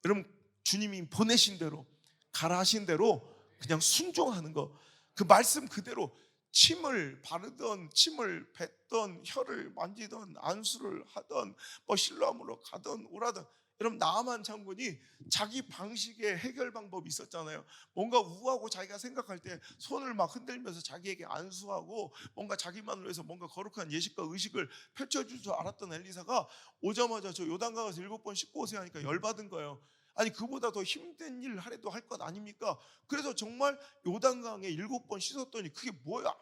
여러분 주님이 보내신 대로, 가라 하신 대로 그냥 순종하는 거. 그 말씀 그대로 침을 바르던, 침을 뱉던, 혀를 만지던, 안수를 하던, 뭐 실로암으로 가던 오라던. 여러분, 나아만 장군이 자기 방식의 해결 방법이 있었잖아요. 뭔가 우하고 자기가 생각할 때 손을 막 흔들면서 자기에게 안수하고 뭔가 자기만을 위해서 뭔가 거룩한 예식과 의식을 펼쳐줄 줄 알았던 엘리사가 오자마자 저 요단강에서 7번 씻고 오세요 하니까 열받은 거예요. 아니, 그보다 더 힘든 일 하래도 할 것 아닙니까? 그래서 정말 요단강에 7번 씻었더니 그게 뭐야?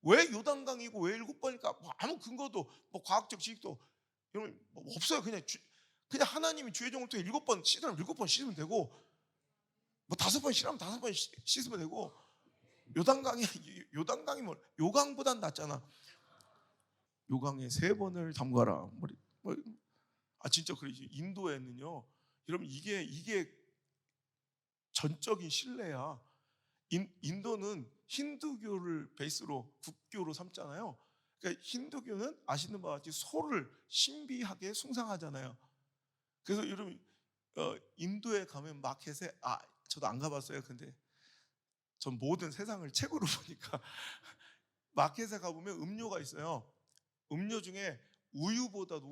왜 요단강이고 왜 7번일까? 뭐 아무 근거도, 뭐 과학적 지식도 여러분 뭐 없어요. 그냥 하나님이 주의 종을 통해 7번 씻으면 7번 씻으면 되고, 뭐 5번 씻으면 5번 씻으면 되고, 요단강이 뭐 요강보단 낫잖아. 요강에 3번을 담가라. 진짜 그러지. 인도에는요, 여러분 이게 전적인 신뢰야. 인도는 힌두교를 베이스로 국교로 삼잖아요. 그러니까 힌두교는 아시는 바와 같이 소를 신비하게 숭상하잖아요. 그래서 여러분 인도에 가면 마켓에, 저도 안 가봤어요. 근데 전 모든 세상을 책으로 보니까 마켓에 가보면 음료가 있어요. 음료 중에 우유보다도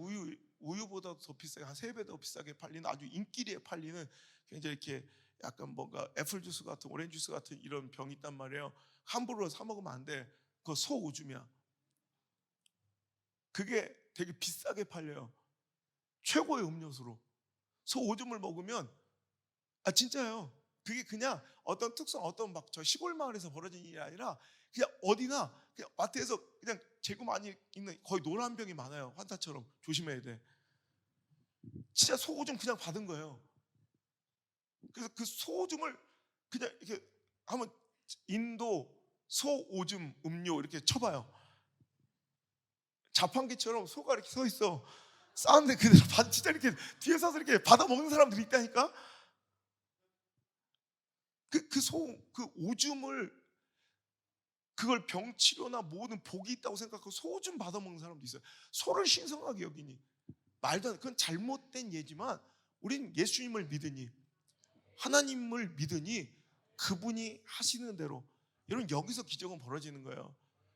더 비싸게, 한 3배 더 비싸게 팔리는, 아주 인기리에 팔리는, 굉장히 이렇게 약간 뭔가 애플 주스 같은, 오렌지 주스 같은 이런 병이 있단 말이에요. 함부로 사 먹으면 안 돼. 그거 소오줌이야. 그게 되게 비싸게 팔려요. 최고의 음료수로. 소오줌을 먹으면, 진짜요. 그게 그냥 어떤 특성, 어떤 막 저 시골 마을에서 벌어진 일이 아니라 그냥 어디나, 그냥 마트에서 그냥 재고 많이 있는 거의 노란 병이 많아요. 환타처럼 조심해야 돼. 진짜 소오줌 그냥 받은 거예요. 그래서 그 소오줌을 그냥 이렇게 한번 인도 소오줌 음료 이렇게 쳐봐요. 자판기처럼 소가 이렇게 서 있어. 싸는데 그대로 진짜 이렇게 뒤에 서서 이렇게 받아 먹는 사람들이 있다니까. 그 오줌을, 그걸 병치료나 모든 복이 있다고 생각하고 소오줌 받아 먹는 사람도 있어요. 소를 신성하게 여기니. 말도 안 돼. 그건 잘못된 예지만 우린 예수님을 믿으니, 하나님을 믿으니 그분이 하시는 대로, 여러분 여기서 기적은 벌어지는 거예요.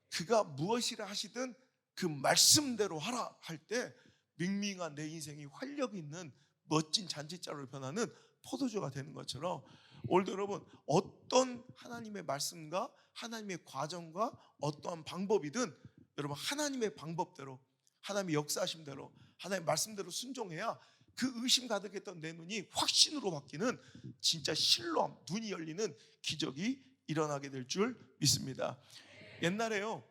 그가 무엇이라 하시든 그 말씀대로 하라 할 때 밍밍한 내 인생이 활력 있는 멋진 잔치자로 변하는 포도주가 되는 것처럼, 오늘도 여러분 어떤 하나님의 말씀과 하나님의 과정과 어떠한 방법이든 여러분 하나님의 방법대로, 하나님의 역사하심대로, 하나님의 말씀대로 순종해야 그 의심 가득했던 내 눈이 확신으로 바뀌는 진짜 실로암, 눈이 열리는 기적이 일어나게 될 줄 믿습니다. 옛날에요,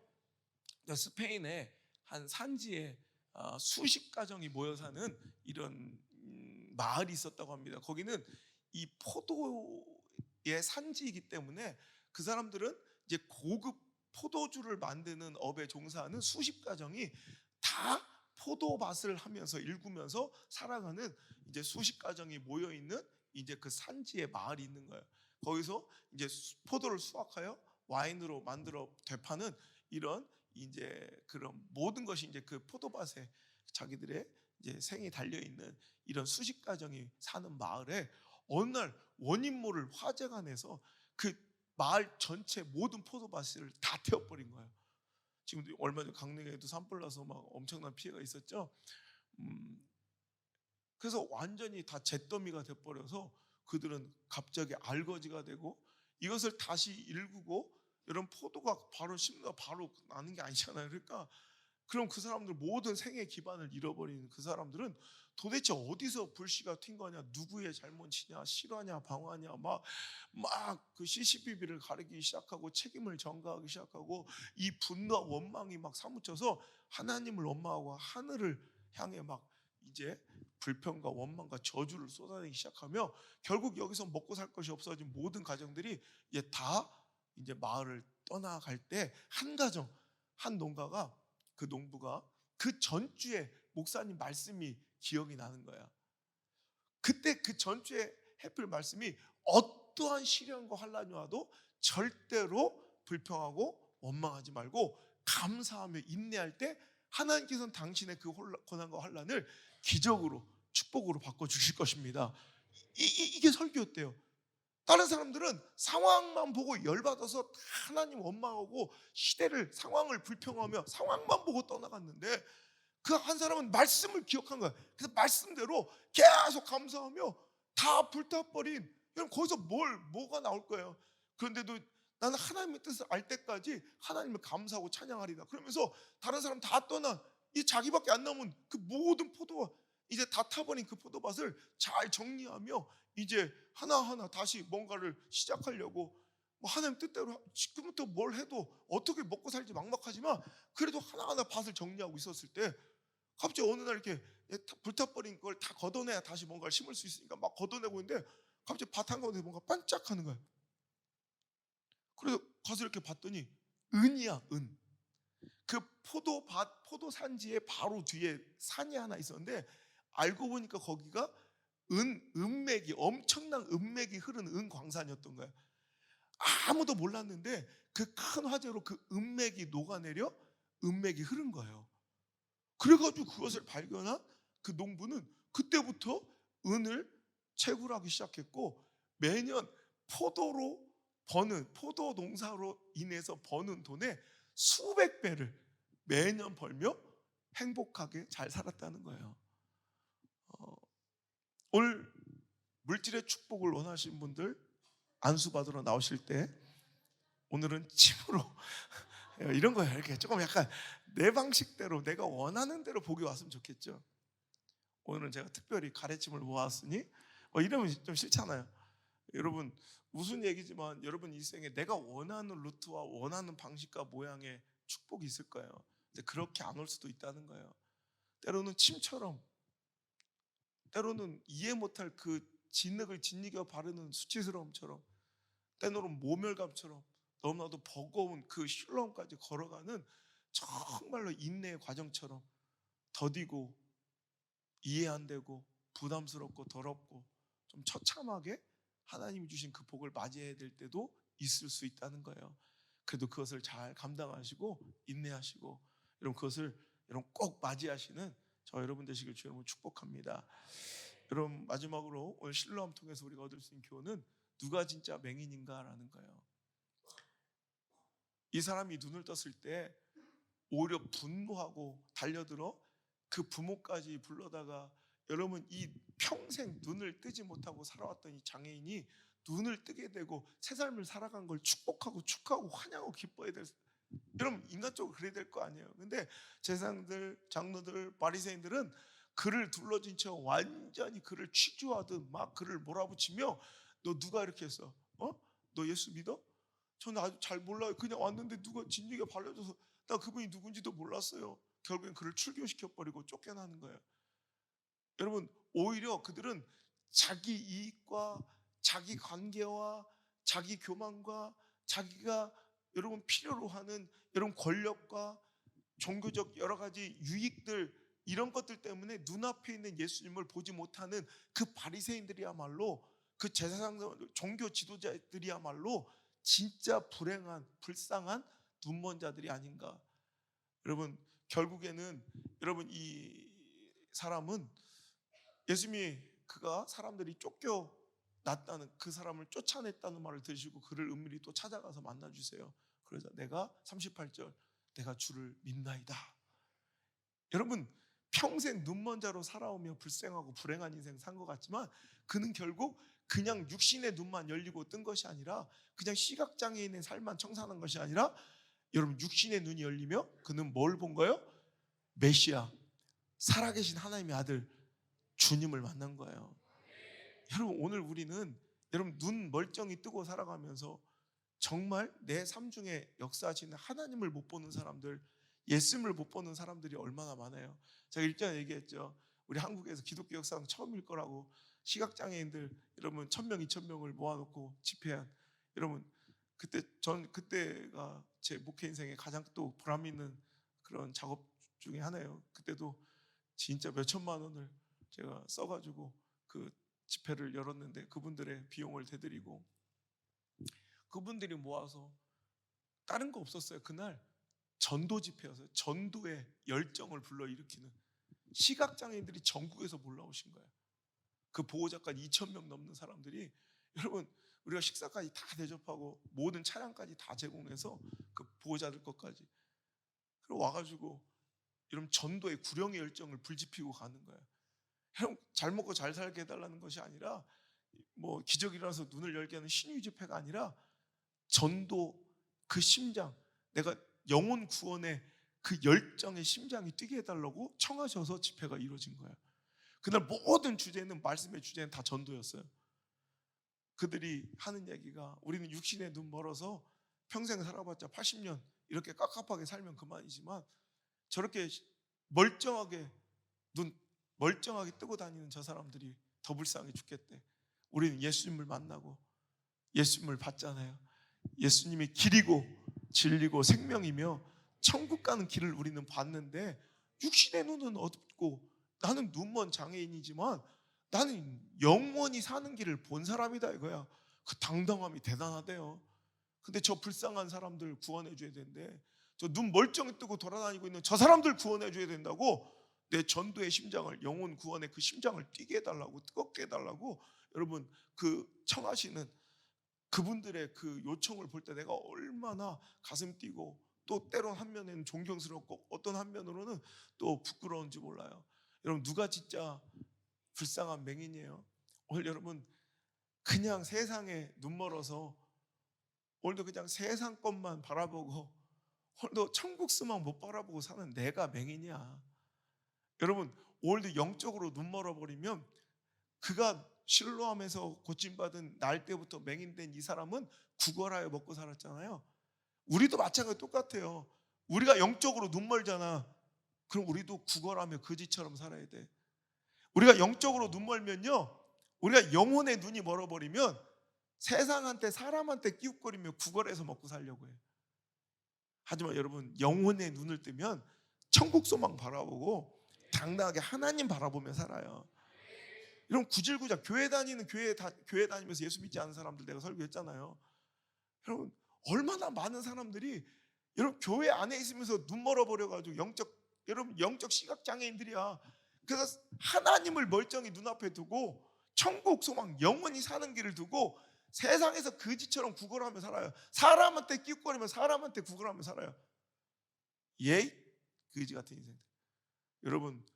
스페인의 한 산지에 수십 가정이 모여 사는 이런 마을이 있었다고 합니다. 거기는 이 포도의 산지이기 때문에 그 사람들은 이제 고급 포도주를 만드는 업에 종사하는 수십 가정이 다 포도밭을 하면서 일구면서 살아가는 이제 수십 가정이 모여 있는 이제 그 산지에 마을이 있는 거예요. 거기서 이제 포도를 수확하여 와인으로 만들어 되파는 이런 이제 그런 모든 것이 이제 그 포도밭에 자기들의 이제 생이 달려 있는 이런 수십 가정이 사는 마을에 어느 날 원인 모를 화재가 나서 그 마을 전체 모든 포도밭을 다 태워버린 거예요. 지금 얼마 전 강릉에도 산불 나서 막 엄청난 피해가 있었죠. 그래서 완전히 다 잿더미가 돼버려서 그들은 갑자기 알거지가 되고, 이것을 다시 일구고, 이런 포도가 바로 심가 바로 나는 게 아니잖아요. 그러니까 그럼 그 사람들 모든 생애 기반을 잃어버리는 그 사람들은 도대체 어디서 불씨가 튄 거냐, 누구의 잘못이냐, 실화냐 방화냐, 막 그 CCTV를 가리기 시작하고 책임을 전가하기 시작하고, 이 분노와 원망이 막 사무쳐서 하나님을 원망하고 하늘을 향해 막 이제 불평과 원망과 저주를 쏟아내기 시작하며, 결국 여기서 먹고 살 것이 없어진 모든 가정들이 이제 다 이제 마을을 떠나갈 때, 한 가정, 한 농가가, 그 농부가 그 전주에 목사님 말씀이 기억이 나는 거야. 그때 그 전주에 해필 말씀이, 어떠한 시련과 환란이 와도 절대로 불평하고 원망하지 말고 감사하며 인내할 때 하나님께서는 당신의 그 고난과 환란을 기적으로, 축복으로 바꿔주실 것입니다. 이게 설교였대요. 다른 사람들은 상황만 보고 열받아서 하나님 원망하고 시대를, 상황을 불평하며 상황만 보고 떠나갔는데, 그 한 사람은 말씀을 기억한 거야. 그래서 말씀대로 계속 감사하며 다 불타버린, 그럼 거기서 뭐가 나올 거예요. 그런데도 나는 하나님의 뜻을 알 때까지 하나님을 감사하고 찬양하리다. 그러면서 다른 사람 다 떠난, 이 자기밖에 안 남은 그 모든 포도와 이제 다 타버린 그 포도밭을 잘 정리하며 이제 하나하나 다시 뭔가를 시작하려고, 뭐 하나님 뜻대로 지금부터 뭘 해도 어떻게 먹고 살지 막막하지만 그래도 하나하나 밭을 정리하고 있었을 때, 갑자기 어느 날 이렇게 불타버린 걸 다 걷어내야 다시 뭔가를 심을 수 있으니까 막 걷어내고 있는데, 갑자기 밭 한가운데 뭔가 반짝하는 거야. 그래서 가서 이렇게 봤더니 은이야, 은. 그 포도밭, 포도산지에 바로 뒤에 산이 하나 있었는데, 알고 보니까 거기가 은맥이, 엄청난 은맥이 흐르는 은광산이었던 거야. 아무도 몰랐는데 그 큰 화재로 그 은맥이 녹아내려 은맥이 흐른 거예요. 그래가지고 그것을 발견한 그 농부는 그때부터 은을 채굴하기 시작했고, 매년 포도 농사로 인해서 버는 돈의 수백 배를 매년 벌며 행복하게 잘 살았다는 거예요. 오늘 물질의 축복을 원하시는 분들, 안수 받으러 나오실 때 오늘은 침으로 이런 거예요. 이렇게 조금 약간 내 방식대로, 내가 원하는 대로 복이 왔으면 좋겠죠. 오늘은 제가 특별히 가래침을 모았으니 이러면 좀 싫잖아요. 여러분, 무슨 얘기지만 여러분 인생에 내가 원하는 루트와 원하는 방식과 모양의 축복이 있을 거예요. 근데 그렇게 안 올 수도 있다는 거예요. 때로는 침처럼, 때로는 이해 못할 그 진흙을 짓이겨 바르는 수치스러움처럼, 때로는 모멸감처럼, 너무나도 버거운 그 힐러움까지 걸어가는 정말로 인내의 과정처럼 더디고 이해 안 되고 부담스럽고 더럽고 좀 처참하게 하나님이 주신 그 복을 맞이해야 될 때도 있을 수 있다는 거예요. 그래도 그것을 잘 감당하시고 인내하시고, 여러분 그것을 여러분 꼭 맞이하시는 저 여러분 되시길 주 여러분 축복합니다. 여러분, 마지막으로 오늘 실로암 통해서 우리가 얻을 수 있는 교훈은 누가 진짜 맹인인가라는 거예요. 이 사람이 눈을 떴을 때 오히려 분노하고 달려들어 그 부모까지 불러다가, 여러분 이 평생 눈을 뜨지 못하고 살아왔던 이 장애인이 눈을 뜨게 되고 새 삶을 살아간 걸 축복하고 축하하고 환영하고 기뻐해야 될, 여러분 인간적으로 그래야 될 거 아니에요. 근데 제사장들, 장로들, 바리새인들은 그를 둘러진 채 완전히 그를 취조하듯 막 그를 몰아붙이며, 너 누가 이렇게 했어? 너 예수 믿어? 저는 아주 잘 몰라요. 그냥 왔는데 누가 진리가 발려줘서 나 그분이 누군지도 몰랐어요. 결국엔 그를 출교시켜버리고 쫓겨나는 거예요. 여러분, 오히려 그들은 자기 이익과 자기 관계와 자기 교만과 자기가 여러분 필요로 하는 여러분 권력과 종교적 여러 가지 유익들, 이런 것들 때문에 눈앞에 있는 예수님을 보지 못하는 그 바리새인들이야말로, 그 제사장 종교 지도자들이야말로 진짜 불행한 불쌍한 눈먼 자들이 아닌가. 여러분, 결국에는 여러분 이 사람은 예수님이 그가 사람들이 쫓겨났다는, 그 사람을 쫓아냈다는 말을 들으시고 그를 은밀히 또 찾아가서 만나주세요. 그러자 내가 38절 내가 주를 믿나이다. 여러분, 평생 눈먼 자로 살아오며 불쌍하고 불행한 인생 산 것 같지만 그는 결국 그냥 육신의 눈만 열리고 뜬 것이 아니라 그냥 시각장애인의 삶만 청산한 것이 아니라 여러분 육신의 눈이 열리며 그는 뭘 본 거예요? 메시아, 살아계신 하나님의 아들 주님을 만난 거예요. 여러분 오늘 우리는 여러분 눈 멀쩡히 뜨고 살아가면서 정말 내 삶 중에 역사하시는 하나님을 못 보는 사람들, 예수님을 못 보는 사람들이 얼마나 많아요. 제가 일전에 얘기했죠. 우리 한국에서 기독교 역사상 처음일 거라고. 시각장애인들 여러분 1000명, 2000명을 모아놓고 집회한, 여러분 그때가 제 목회 인생에 가장 또 보람 있는 그런 작업 중에 하나예요. 그때도 진짜 몇 천만 원을 제가 써가지고 그 집회를 열었는데 그분들의 비용을 대드리고 그분들이 모아서 다른 거 없었어요. 그날 전도 집회였어요. 전도의 열정을 불러일으키는 시각장애인들이 전국에서 몰려오신 거예요. 그 보호자까지 2000명 넘는 사람들이, 여러분 우리가 식사까지 다 대접하고 모든 차량까지 다 제공해서 그 보호자들 것까지 그리고 와가지고 여러분 전도의 구령의 열정을 불지피고 가는 거예요. 여러분 잘 먹고 잘 살게 해달라는 것이 아니라 뭐 기적이 일어나서 눈을 열게 하는 신유 집회가 아니라 전도 그 심장, 내가 영혼 구원의 그 열정의 심장이 뛰게 해달라고 청하셔서 집회가 이루어진 거예요. 그날 모든 주제는, 말씀의 주제는 다 전도였어요. 그들이 하는 얘기가 우리는 육신에 눈 멀어서 평생 살아봤자 80년 이렇게 깝깝하게 살면 그만이지만 저렇게 멀쩡하게 눈 멀쩡하게 뜨고 다니는 저 사람들이 더 불쌍해 죽겠대. 우리는 예수님을 만나고 예수님을 봤잖아요. 예수님이 길이고 진리고 생명이며 천국 가는 길을 우리는 봤는데 육신의 눈은 없고 나는 눈먼 장애인이지만 나는 영원히 사는 길을 본 사람이다 이거야. 그 당당함이 대단하대요. 근데 저 불쌍한 사람들 구원해 줘야 되는데 저 눈 멀쩡히 뜨고 돌아다니고 있는 저 사람들 구원해 줘야 된다고 내 전도의 심장을, 영혼 구원의 그 심장을 뛰게 해달라고, 뜨겁게 해달라고 여러분 그 청하시는 그분들의 그 요청을 볼 때 내가 얼마나 가슴 뛰고 또 때론 한면에는 존경스럽고 어떤 한면으로는 또 부끄러운지 몰라요. 여러분 누가 진짜 불쌍한 맹인이에요? 오늘 여러분 그냥 세상에 눈 멀어서 오늘도 그냥 세상 것만 바라보고 오늘도 천국 수만 못 바라보고 사는 내가 맹인이야. 여러분 오늘도 영적으로 눈 멀어버리면 그가 실로암에서 고침받은 날 때부터 맹인된 이 사람은 구걸하여 먹고 살았잖아요. 우리도 마찬가지 똑같아요. 우리가 영적으로 눈 멀잖아. 그럼 우리도 구걸하며 거지처럼 살아야 돼. 우리가 영적으로 눈 멀면요, 우리가 영혼의 눈이 멀어버리면 세상한테 사람한테 끼웃거리며 구걸해서 먹고 살려고 해요. 하지만 여러분 영혼의 눈을 뜨면 천국 소망 바라보고 당당하게 하나님 바라보며 살아요. 이런 구질구질 교회 다니면서 예수 믿지 않는 사람들 내가 설교했잖아요. 여러분 얼마나 많은 사람들이 여러분 교회 안에 있으면서 눈 멀어버려가지고 여러분 영적 시각 장애인들이야. 그래서 하나님을 멀쩡히 눈앞에 두고 천국 소망 영원히 사는 길을 두고 세상에서 거지처럼 구걸하며 살아요. 사람한테 끼웃거리며 사람한테 구걸하며 살아요. 예이 거지 같은 인생. 여러분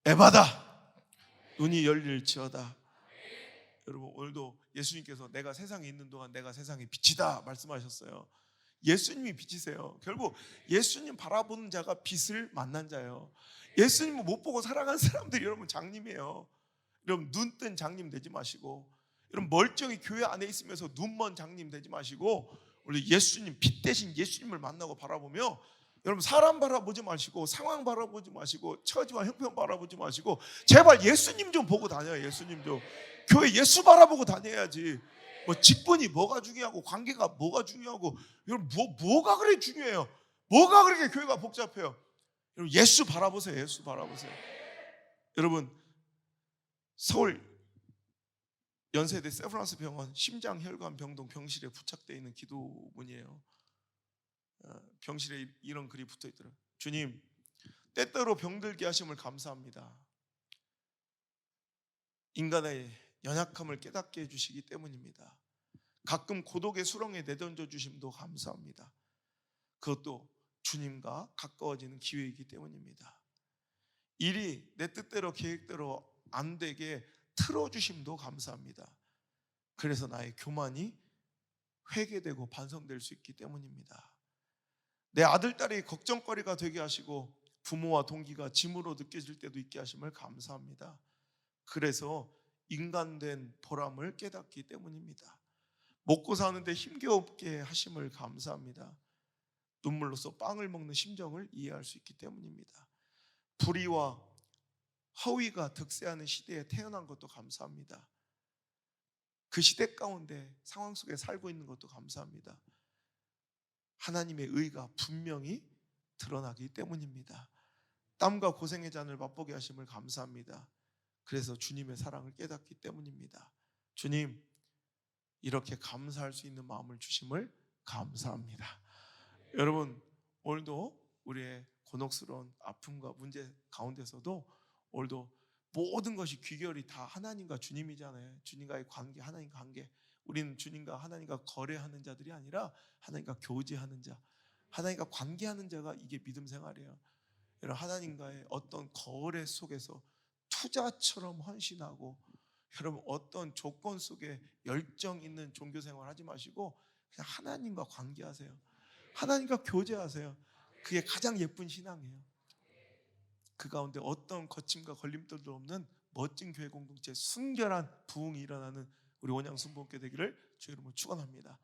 에바다 눈이 열릴지어다. 여러분 오늘도 예수님께서 내가 세상에 있는 동안 내가 세상의 빛이다 말씀하셨어요. 예수님이 빛이세요. 결국 예수님 바라보는 자가 빛을 만난 자예요. 예수님을 못 보고 살아간 사람들이 여러분 장님이에요. 여러분 눈 뜬 장님 되지 마시고, 여러분 멀쩡히 교회 안에 있으면서 눈먼 장님 되지 마시고, 우리 예수님 빛 대신 예수님을 만나고 바라보며 여러분 사람 바라보지 마시고 상황 바라보지 마시고 처지와 형편 바라보지 마시고 제발 예수님 좀 보고 다녀요. 예수님 좀. 교회 예수 바라보고 다녀야지. 뭐 직분이 뭐가 중요하고 관계가 뭐가 중요하고 여러분 뭐가 그렇게 중요해요? 뭐가 그렇게 교회가 복잡해요? 여러분 예수 바라보세요. 예수 바라보세요. 여러분 서울 연세대 세브란스 병원 심장혈관 병동 병실에 부착되어 있는 기도문이에요. 병실에 이런 글이 붙어 있더라고요. 주님, 때때로 병들게 하심을 감사합니다. 인간의 연약함을 깨닫게 해주시기 때문입니다. 가끔 고독의 수렁에 내던져 주심도 감사합니다. 그것도 주님과 가까워지는 기회이기 때문입니다. 일이 내 뜻대로 계획대로 안 되게 틀어주심도 감사합니다. 그래서 나의 교만이 회개되고 반성될 수 있기 때문입니다. 내 아들, 딸이 걱정거리가 되게 하시고 부모와 동기가 짐으로 느껴질 때도 있게 하심을 감사합니다. 그래서 인간된 보람을 깨닫기 때문입니다. 먹고 사는데 힘겹게 하심을 감사합니다. 눈물로써 빵을 먹는 심정을 이해할 수 있기 때문입니다. 불의와 허위가 득세하는 시대에 태어난 것도 감사합니다. 그 시대 가운데 상황 속에 살고 있는 것도 감사합니다. 하나님의 의가 분명히 드러나기 때문입니다. 땀과 고생의 잔을 맛보게 하심을 감사합니다. 그래서 주님의 사랑을 깨닫기 때문입니다. 주님, 이렇게 감사할 수 있는 마음을 주심을 감사합니다. 여러분, 오늘도 우리의 곤혹스러운 아픔과 문제 가운데서도 오늘도 모든 것이 귀결이 다 하나님과 주님이잖아요. 주님과의 관계, 하나님과 관계. 우리는 주님과 하나님과 거래하는 자들이 아니라 하나님과 교제하는 자, 하나님과 관계하는 자가 이게 믿음 생활이에요. 여러분, 하나님과의 어떤 거래 속에서 투자처럼 헌신하고, 여러분 어떤 조건 속에 열정 있는 종교 생활 하지 마시고 그냥 하나님과 관계하세요. 하나님과 교제하세요. 그게 가장 예쁜 신앙이에요. 그 가운데 어떤 거침과 걸림돌도 없는 멋진 교회 공동체, 순결한 부흥이 일어나는 우리 원양 순복음교회 되기를 주의 이름으로 축원합니다.